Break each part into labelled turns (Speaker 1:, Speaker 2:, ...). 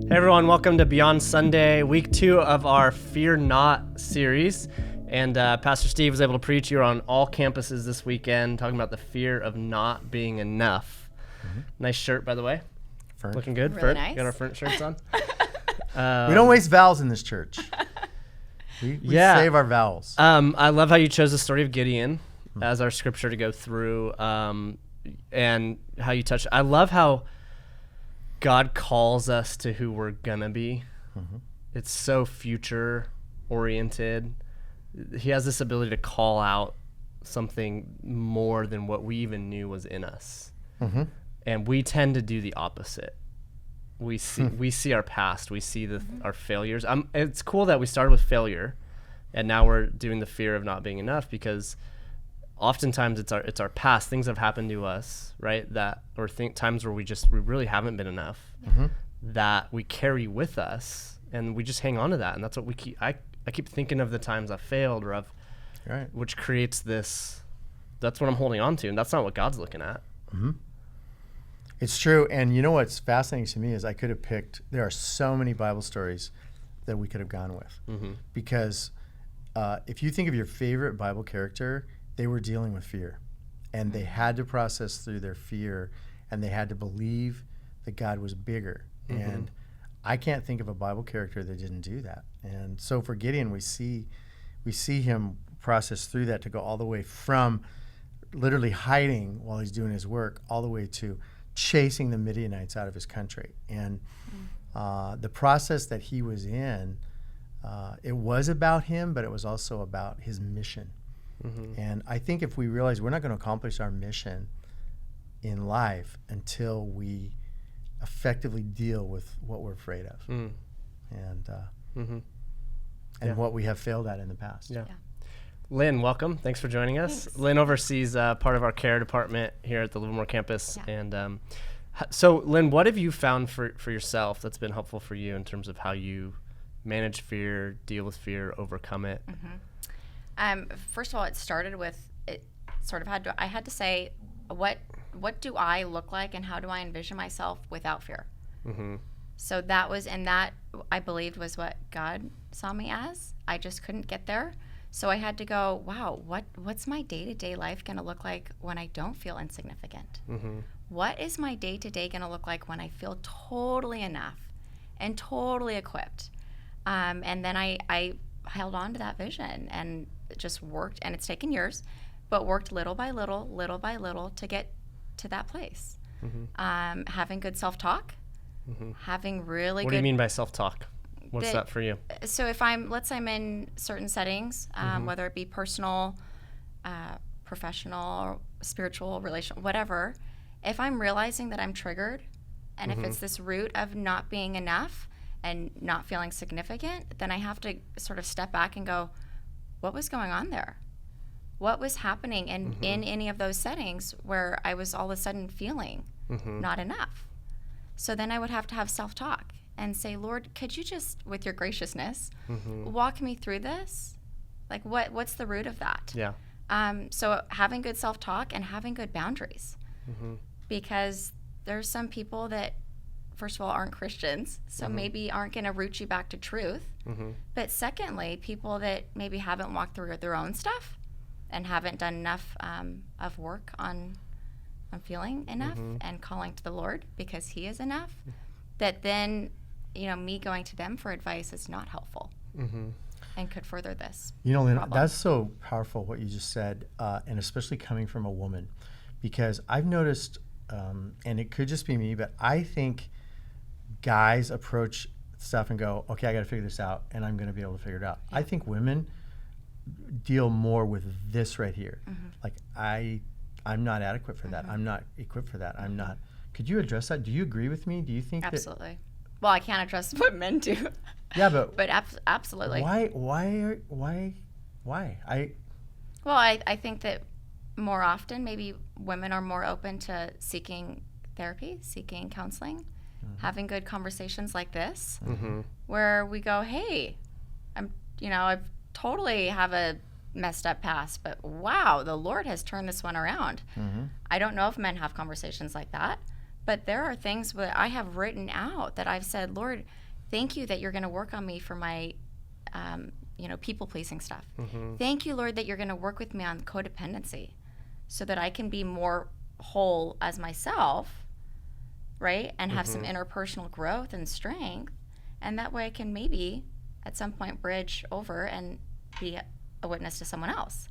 Speaker 1: Hey everyone, welcome to Beyond Sunday, week 2 of our Fear Not series. And Pastor Steve was able to preach. You were on all campuses this weekend talking about the fear of not being enough. Mm-hmm. Nice shirt, by the way.
Speaker 2: Fern.
Speaker 1: Looking good.
Speaker 3: Really
Speaker 1: Fern.
Speaker 3: nice.
Speaker 1: Got our Fern shirts on.
Speaker 2: We don't waste vowels in this church. We save our vowels.
Speaker 1: I love how you chose the story of Gideon as our scripture to go through, and how you touched. I love how God calls us to who we're gonna be. Mm-hmm. It's so future oriented. He has this ability to call out something more than what we even knew was in us. Mm-hmm. And we tend to do the opposite. We see our past, we see our failures. It's cool that we started with failure and now we're doing the fear of not being enough, because oftentimes it's our past, things have happened to us, right? Times where we really haven't been enough, mm-hmm. that we carry with us, and we just hang on to that. And that's what we keep. I keep thinking of the times I've failed which creates this. That's what I'm holding on to, and that's not what God's looking at.
Speaker 2: Mm-hmm. It's true. And you know what's fascinating to me is I could have picked. There are so many Bible stories that we could have gone with, mm-hmm. because if you think of your favorite Bible character, they were dealing with fear, and they had to process through their fear, and they had to believe that God was bigger. Mm-hmm. And I can't think of a Bible character that didn't do that. And so for Gideon, we see him process through that to go all the way from literally hiding while he's doing his work, all the way to chasing the Midianites out of his country. And the process that he was in, it was about him, but it was also about his mission. Mm-hmm. And I think if we realize we're not going to accomplish our mission in life until we effectively deal with what we're afraid of, and what we have failed at in the past.
Speaker 1: Yeah. Lynn, welcome. Thanks for joining us. Thanks. Lynn oversees part of our care department here at the Livermore campus. Yeah. And so, Lynn, what have you found for yourself that's been helpful for you in terms of how you manage fear, deal with fear, overcome it?
Speaker 3: Mm-hmm. First of all, it started with I had to say, what do I look like and how do I envision myself without fear? Mm-hmm. So that I believed was what God saw me as. I just couldn't get there. So I had to go, wow, what's my day-to-day life going to look like when I don't feel insignificant? Mm-hmm. What is my day-to-day going to look like when I feel totally enough and totally equipped? And then I held on to that vision and just worked, and it's taken years, but worked little by little to get to that place. Mm-hmm. Having good self-talk, mm-hmm. having really
Speaker 1: What do you mean by self-talk? What's that for you?
Speaker 3: So if let's say I'm in certain settings, mm-hmm. whether it be personal, professional, spiritual, relational, whatever, if I'm realizing that I'm triggered, and mm-hmm. if it's this root of not being enough and not feeling significant, then I have to sort of step back and go, what was going on there? What was happening in any of those settings where I was all of a sudden feeling mm-hmm. not enough? So then I would have to have self-talk and say, Lord, could you just, with your graciousness, mm-hmm. walk me through this? Like, what's the root of that?
Speaker 1: Yeah.
Speaker 3: So having good self-talk and having good boundaries, mm-hmm. because there's some people that, first of all, aren't Christians, so mm-hmm. maybe aren't going to root you back to truth. Mm-hmm. But secondly, people that maybe haven't walked through their own stuff and haven't done enough of work on feeling enough mm-hmm. and calling to the Lord because He is enough, that then, me going to them for advice is not helpful mm-hmm. and could further this
Speaker 2: Lynn,
Speaker 3: problem.
Speaker 2: That's so powerful what you just said, and especially coming from a woman, because I've noticed, and it could just be me, but I think guys approach stuff and go, okay, I got to figure this out, and I'm going to be able to figure it out. Yeah. I think women deal more with this right here. Mm-hmm. Like, I'm not adequate for that. Mm-hmm. I'm not equipped for that. I'm not. Could you address that? Do you agree with me? Do you think
Speaker 3: Absolutely. Well, I can't address what men do.
Speaker 2: Yeah, but
Speaker 3: absolutely.
Speaker 2: Why?
Speaker 3: Well, I think that more often maybe women are more open to seeking therapy, seeking counseling, mm-hmm. having good conversations like this, mm-hmm. where we go, hey, I've totally have a messed up past, but wow, the Lord has turned this one around. Mm-hmm. I don't know if men have conversations like that, But there are things that I have written out that I've said, Lord, thank you that you're going to work on me for my, people pleasing stuff. Thank you, Lord, that you're going to work with me on codependency so that I can be more whole as myself, right? And have some interpersonal growth and strength. And that way I can maybe at some point bridge over and be a witness to someone else.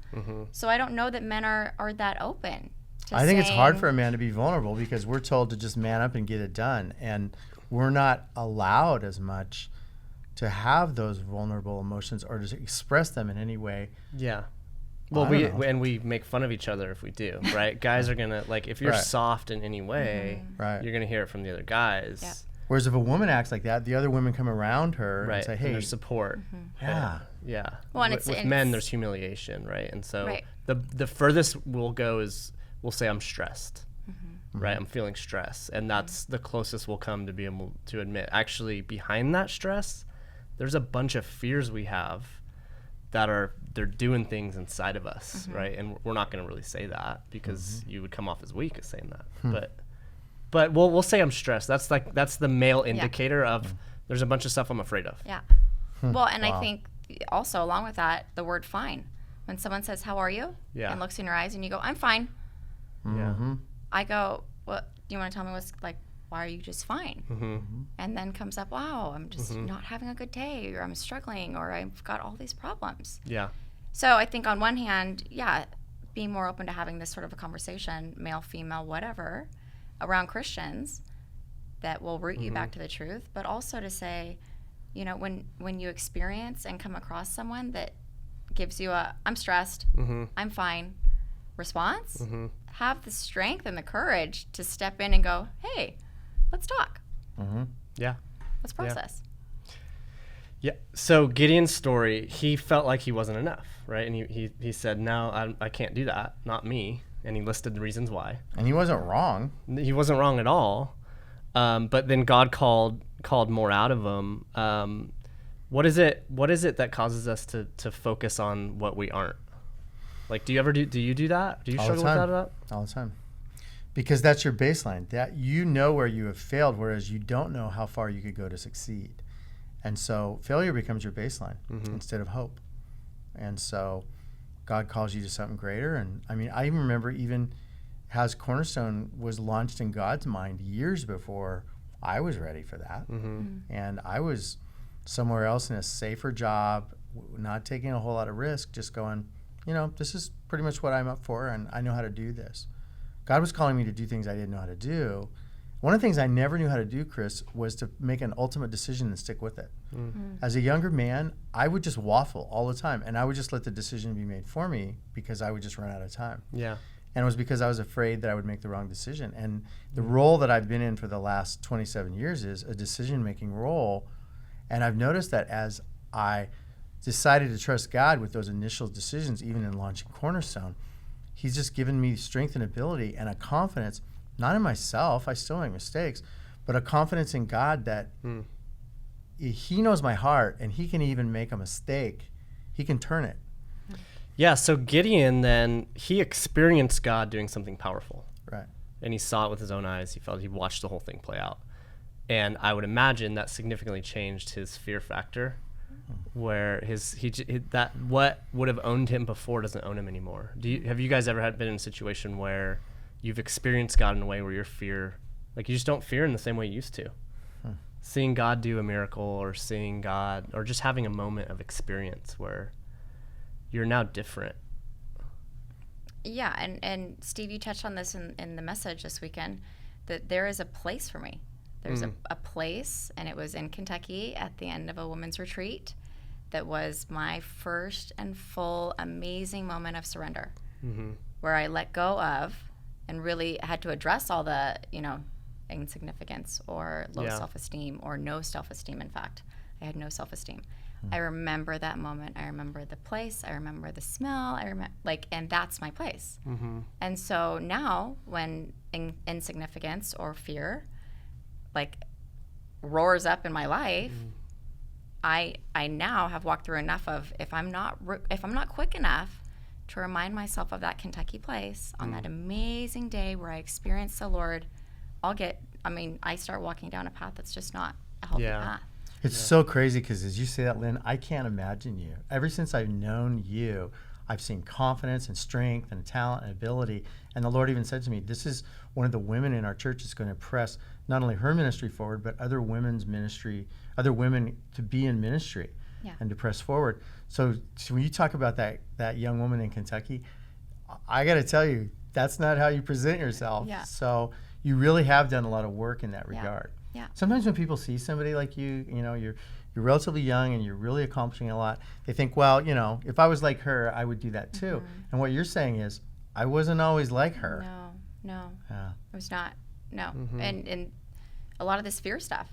Speaker 3: So I don't know that men are that open to
Speaker 2: I think it's hard
Speaker 3: saying-
Speaker 2: for a man to be vulnerable because we're told to just man up and get it done. And we're not allowed as much to have those vulnerable emotions or to express them in any way.
Speaker 1: Yeah. Well,
Speaker 2: I don't know.
Speaker 1: we make fun of each other if we do, right? Guys are gonna, like, if you're
Speaker 2: Right.
Speaker 1: soft in any way,
Speaker 2: Right.
Speaker 1: you're gonna hear it from the other guys.
Speaker 3: Yep.
Speaker 2: Whereas if a woman acts like that, the other women come around her
Speaker 1: Right.
Speaker 2: and say,
Speaker 1: And
Speaker 2: hey,
Speaker 1: there's support.
Speaker 2: yeah.
Speaker 1: Yeah.
Speaker 3: Well, and
Speaker 1: with
Speaker 3: it's-
Speaker 1: men, there's humiliation, right? And so
Speaker 3: Right.
Speaker 1: the furthest we'll go is we'll say I'm stressed, right? I'm feeling stress, and that's the closest we'll come to be able to admit. Actually, behind that stress, there's a bunch of fears we have that they're doing things inside of us, right? And we're not going to really say that because you would come off as weak as saying that, but we'll say I'm stressed. That's the male indicator of there's a bunch of stuff I'm afraid of.
Speaker 3: Yeah. Well, and I
Speaker 2: Wow.
Speaker 3: think also along with that, the word fine. When someone says, how are you?
Speaker 1: Yeah.
Speaker 3: And looks in your eyes and you go, I'm fine.
Speaker 1: Yeah.
Speaker 3: I go, what, do you want to tell me what's like, why are you just fine? And then comes up, wow, I'm just not having a good day, or I'm struggling, or I've got all these problems.
Speaker 1: Yeah.
Speaker 3: So I think on one hand, yeah, being more open to having this sort of a conversation, male, female, whatever, around Christians that will root you back to the truth, but also to say, when you experience and come across someone that gives you a, I'm stressed, I'm fine response, have the strength and the courage to step in and go, hey, let's talk.
Speaker 1: Yeah.
Speaker 3: Let's process.
Speaker 1: Yeah. So Gideon's story, he felt like he wasn't enough, right? And he said, no, I can't do that. Not me. And he listed the reasons why.
Speaker 2: And he wasn't wrong.
Speaker 1: He wasn't wrong at all. But then God called more out of him. What is it that causes us to focus on what we aren't? Like, do you do that? Do you
Speaker 2: All the
Speaker 1: struggle with
Speaker 2: time.
Speaker 1: that a lot?
Speaker 2: All the time. Because that's your baseline. That you know where you have failed, whereas you don't know how far you could go to succeed. And so failure becomes your baseline instead of hope. And so God calls you to something greater. And I mean, I even remember even as Cornerstone was launched in God's mind years before I was ready for that. And I was somewhere else in a safer job, not taking a whole lot of risk, just going, this is pretty much what I'm up for, and I know how to do this. God was calling me to do things I didn't know how to do. One of the things I never knew how to do, Chris, was to make an ultimate decision and stick with it. As a younger man, I would just waffle all the time, and I would just let the decision be made for me because I would just run out of time.
Speaker 1: Yeah.
Speaker 2: And it was because I was afraid that I would make the wrong decision. And the role that I've been in for the last 27 years is a decision-making role. And I've noticed that as I decided to trust God with those initial decisions, even in launching Cornerstone, He's just given me strength and ability and a confidence, not in myself, I still make mistakes, but a confidence in God that He knows my heart, and He can even make a mistake. He can turn it.
Speaker 1: Yeah. So Gideon, then, he experienced God doing something powerful.
Speaker 2: Right.
Speaker 1: And he saw it with his own eyes. He watched the whole thing play out. And I would imagine that significantly changed his fear factor, where that what would have owned him before doesn't own him anymore. Have you guys ever been in a situation where you've experienced God in a way where your fear, like, you just don't fear in the same way you used to? Seeing God do a miracle, or seeing God, or just having a moment of experience where you're now different.
Speaker 3: Yeah, and Steve, you touched on this in the message this weekend, that there is a place for me. There's a place, and it was in Kentucky at the end of a women's retreat that was my first and full amazing moment of surrender, where I let go of and really had to address all the, insignificance or low self-esteem, or no self-esteem. In fact, I had no self-esteem. I remember that moment. I remember the place. I remember the smell. And that's my place. And so now, when insignificance or fear, roars up in my life, I now have walked through enough of, if I'm not quick enough to remind myself of that Kentucky place on that amazing day where I experienced the Lord I start walking down a path that's just not a healthy
Speaker 1: Yeah.
Speaker 3: path.
Speaker 2: It's so crazy because as you say that, Lynn, I can't imagine you. Ever since I've known you, I've seen confidence and strength and talent and ability. And the Lord even said to me, this is one of the women in our church that's going to press not only her ministry forward, but other women's ministry, other women to be in ministry and to press forward. So when you talk about that young woman in Kentucky, I got to tell you, that's not how you present yourself.
Speaker 3: Yeah.
Speaker 2: So you really have done a lot of work in that
Speaker 3: Yeah.
Speaker 2: regard.
Speaker 3: Yeah.
Speaker 2: Sometimes when people see somebody like you, you're relatively young and you're really accomplishing a lot, they think, well, if I was like her, I would do that too. And what you're saying is, I wasn't always like her.
Speaker 3: No.
Speaker 2: Yeah.
Speaker 3: I was not. No. And a lot of this fear stuff.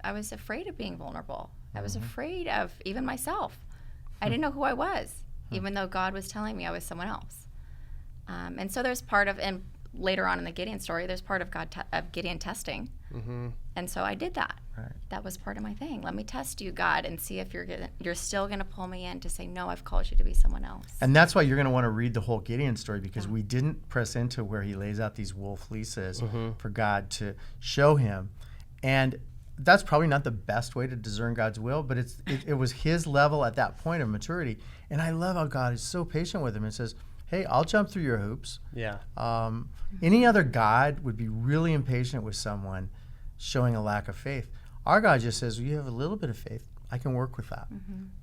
Speaker 3: I was afraid of being vulnerable. I was afraid of even myself. I didn't know who I was, even though God was telling me I was someone else. And so there's part of, and later on in the Gideon story, there's part of of Gideon testing. And so I did that.
Speaker 2: Right.
Speaker 3: That was part of my thing. Let me test you, God, and see if you're still going to pull me in to say, no, I've called you to be someone else.
Speaker 2: And that's why you're going to want to read the whole Gideon story, because we didn't press into where he lays out these wool fleeces for God to show him. And that's probably not the best way to discern God's will, but it was his level at that point of maturity. And I love how God is so patient with him and says, hey, I'll jump through your hoops.
Speaker 1: Yeah.
Speaker 2: Any other God would be really impatient with someone showing a lack of faith. Our God just says, well, you have a little bit of faith. I can work with that.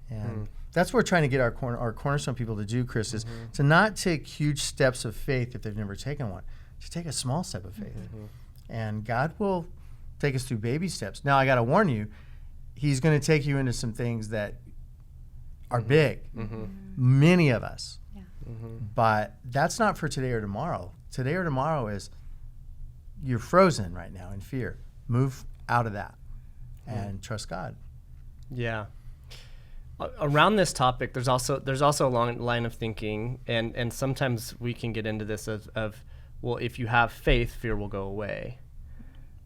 Speaker 2: And that's what we're trying to get our Cornerstone people to do, Chris, is to not take huge steps of faith if they've never taken one, to take a small step of faith. And God will take us through baby steps. Now, I got to warn you, he's going to take you into some things that are big, many of us. But that's not for today or tomorrow. Today or tomorrow is you're frozen right now in fear. Move out of that and trust God.
Speaker 1: Yeah. Around this topic, there's also a long line of thinking, and sometimes we can get into this of well, if you have faith, fear will go away,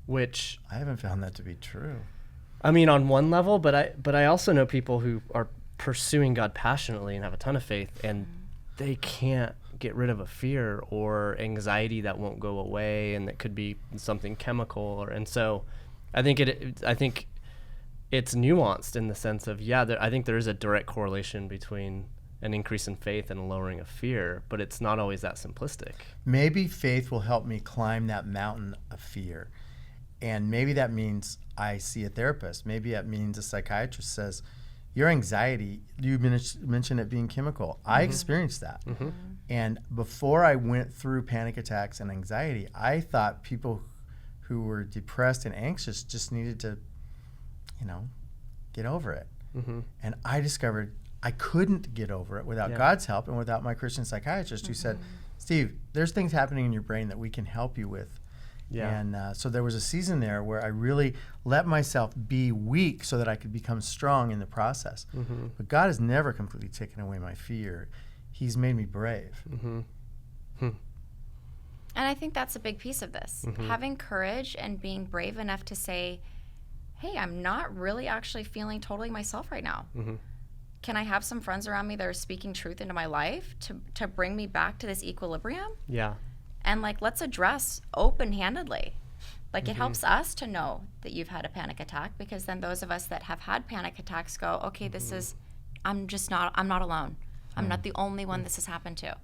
Speaker 1: which
Speaker 2: I haven't found that to be true.
Speaker 1: I mean, on one level, but I also know people who are pursuing God passionately and have a ton of faith, and they can't get rid of a fear or anxiety that won't go away, and that could be something chemical, and so I think it's nuanced in the sense of I think there is a direct correlation between an increase in faith and a lowering of fear, but it's not always that simplistic.
Speaker 2: Maybe faith will help me climb that mountain of fear, and maybe that means I see a therapist. Maybe that means a psychiatrist says, your anxiety, you mentioned it being chemical. I experienced that. And before I went through panic attacks and anxiety, I thought people who were depressed and anxious just needed to, get over it. And I discovered I couldn't get over it without God's help and without my Christian psychiatrist who said, Steve, there's things happening in your brain that we can help you with. And so there was a season there where I really let myself be weak so that I could become strong in the process. But God has never completely taken away my fear. He's made me brave.
Speaker 3: And I think that's a big piece of this. Having courage and being brave enough to say, hey, I'm not really actually feeling totally myself right now. Can I have some friends around me that are speaking truth into my life to bring me back to this equilibrium?
Speaker 1: Yeah.
Speaker 3: And let's address open-handedly. It helps us to know that you've had a panic attack, because then those of us that have had panic attacks go, okay, I'm not alone. I'm not the only one this has happened to.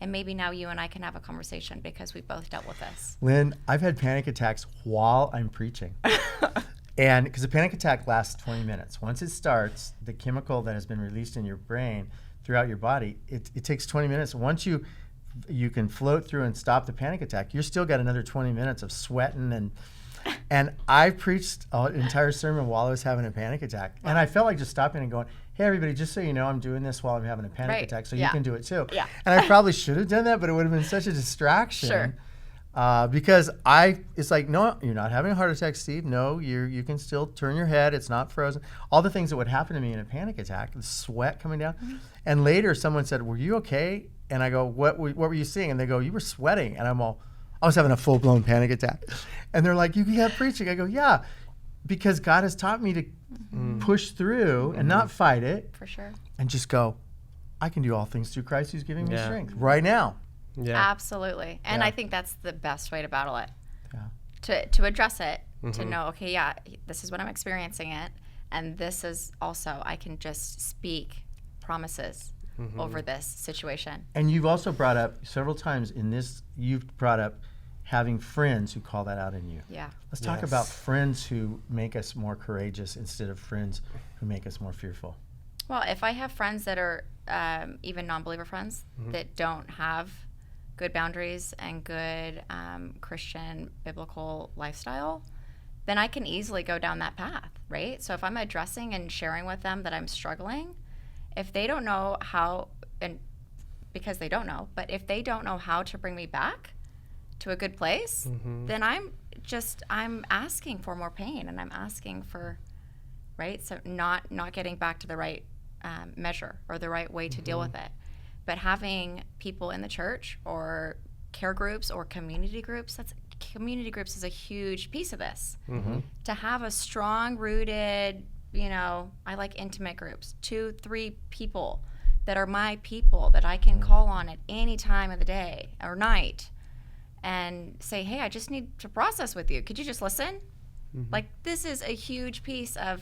Speaker 3: And maybe now you and I can have a conversation because we both dealt with this.
Speaker 2: Lynn, I've had panic attacks while I'm preaching. And because a panic attack lasts 20 minutes. Once it starts, the chemical that has been released in your brain throughout your body, it takes 20 minutes. Once you can float through and stop the panic attack, you're still got another 20 minutes of sweating. And I preached an entire sermon while I was having a panic attack. And I felt like just stopping and going, hey, everybody, just so you know, I'm doing this while I'm having a panic attack, so you can do it too. And I probably should have done that, but it would have been such a distraction. Because it's like, no, you're not having a heart attack, Steve. No, you can still turn your head. It's not frozen. All the things that would happen to me in a panic attack, the sweat coming down. And later someone said, were you okay? And I go, what were you seeing? And they go, you were sweating. And I was having a full-blown panic attack. And they're like, you kept preaching. I go, yeah, because God has taught me to push through and not fight it.
Speaker 3: For sure.
Speaker 2: And just go, I can do all things through Christ who's giving me strength right now.
Speaker 3: Absolutely. And I think that's the best way to battle it. to address it, to know, okay, yeah, this is what I'm experiencing it, and this is also, I can just speak promises over this situation.
Speaker 2: And you've also brought up several times in this, you've brought up having friends who call that out in you.
Speaker 3: Yeah.
Speaker 2: Let's talk
Speaker 1: Yes.
Speaker 2: about friends who make us more courageous instead of friends who make us more fearful.
Speaker 3: Well, if I have friends that are even non-believer friends that don't have good boundaries and good Christian biblical lifestyle, then I can easily go down that path, right? So if I'm addressing and sharing with them that I'm struggling, if they don't know how, and because they don't know, but if they don't know how to bring me back to a good place, then I'm asking for more pain, and I'm asking for, right? So not getting back to the right measure or the right way to deal with it. But having people in the church or care groups or community groups, community groups is a huge piece of this. To have a strong rooted, I like intimate groups, 2-3 people that are my people that I can call on at any time of the day or night and say, hey, I just need to process with you. Could you just listen? Like, this is a huge piece of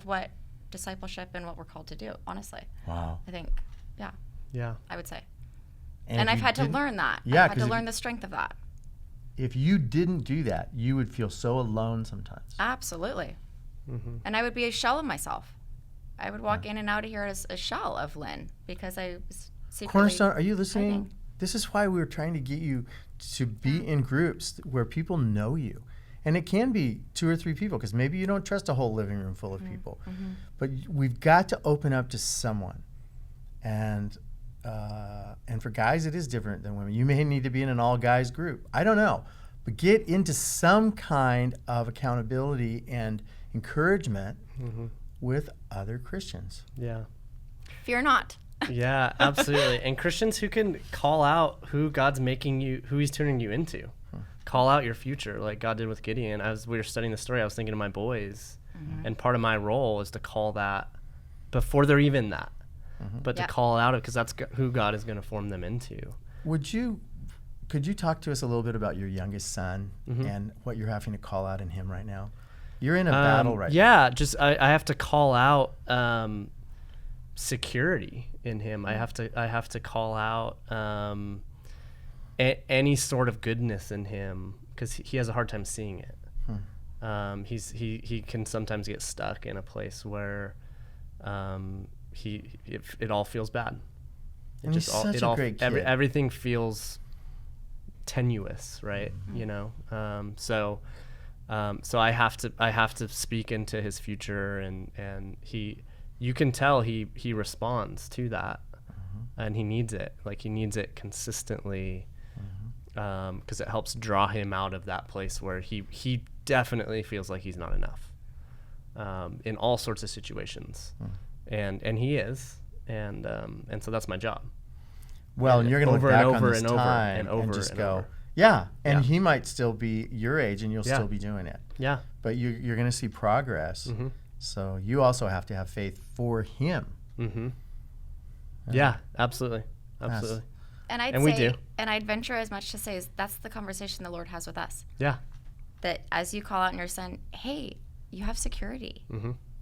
Speaker 3: what discipleship and what we're called to do, honestly.
Speaker 2: Wow.
Speaker 3: I think,
Speaker 1: Yeah.
Speaker 3: I would say.
Speaker 2: And
Speaker 3: And
Speaker 2: if
Speaker 3: I've
Speaker 2: you
Speaker 3: had to
Speaker 2: didn't-
Speaker 3: learn that.
Speaker 2: Yeah,
Speaker 3: I've had
Speaker 2: 'cause
Speaker 3: to
Speaker 2: if
Speaker 3: learn
Speaker 2: you-
Speaker 3: the strength of that.
Speaker 2: If you didn't do that, you would feel so alone sometimes.
Speaker 3: Absolutely. And I would be a shell of myself. I would walk in and out of here as a shell of Lynn because I was secretly
Speaker 2: Cornerstone, are you listening?
Speaker 3: hiding.
Speaker 2: This is why we were trying to get you to be in groups where people know you. And it can be 2 or 3 people because maybe you don't trust a whole living room full of people. But we've got to open up to someone. And for guys, it is different than women. You may need to be in an all guys group. I don't know. But get into some kind of accountability and encouragement with other Christians.
Speaker 1: Yeah.
Speaker 3: Fear not.
Speaker 1: Yeah, absolutely. And Christians who can call out who God's making you, who he's turning you into. Call out your future like God did with Gideon. As we were studying the story, I was thinking of my boys. And part of my role is to call that before they're even that. But
Speaker 3: Yeah.
Speaker 1: to call it out because that's who God is going to form them into.
Speaker 2: Could you talk to us a little bit about your youngest son and what you're having to call out in him right now? You're in a battle right now.
Speaker 1: Yeah, just I have to call out security in him. I have to call out any sort of goodness in him because he has a hard time seeing it. He can sometimes get stuck in a place where it all feels bad.
Speaker 2: And he's such a great kid.
Speaker 1: Everything feels tenuous, right? So I have to speak into his future, and you can tell he responds to that, and he needs it. Like, he needs it consistently, because it helps draw him out of that place where he definitely feels like he's not enough, in all sorts of situations, and he is, and so that's my job.
Speaker 2: Well, and you're going to look
Speaker 1: over
Speaker 2: back
Speaker 1: and
Speaker 2: on
Speaker 1: over
Speaker 2: this
Speaker 1: and over
Speaker 2: time
Speaker 1: and over
Speaker 2: just
Speaker 1: and
Speaker 2: go,
Speaker 1: over.
Speaker 2: yeah. And
Speaker 1: Yeah.
Speaker 2: he might still be your age, and you'll
Speaker 1: Yeah.
Speaker 2: still be doing it.
Speaker 1: Yeah.
Speaker 2: But you're going to see progress. So you also have to have faith for him.
Speaker 1: Yeah, absolutely. Absolutely.
Speaker 3: And
Speaker 1: And we do.
Speaker 3: and I'd venture as much to say is that's the conversation the Lord has with us.
Speaker 1: Yeah.
Speaker 3: That as you call out in your son, hey, you have security.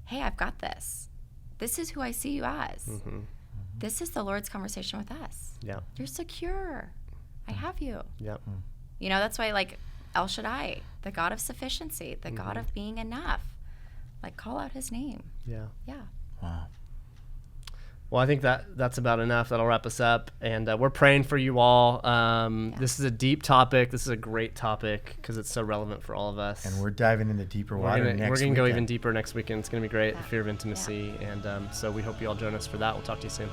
Speaker 3: Hey, I've got this. This is who I see you as. This is the Lord's conversation with us.
Speaker 1: Yeah.
Speaker 3: You're secure. I have you.
Speaker 1: Yeah.
Speaker 3: That's why, like, El Shaddai, the God of sufficiency, the God of being enough, like, call out his name.
Speaker 1: Yeah.
Speaker 3: Yeah.
Speaker 2: Wow.
Speaker 1: Well, I think that's about enough. That'll wrap us up. And we're praying for you all. This is a deep topic. This is a great topic because it's so relevant for all of us.
Speaker 2: And we're diving into deeper water
Speaker 1: We're
Speaker 2: next
Speaker 1: going to go
Speaker 2: weekend.
Speaker 1: even deeper next weekend. It's going to be great, the
Speaker 3: Yeah.
Speaker 1: fear of intimacy. And so we hope you all join us for that. We'll talk to you soon.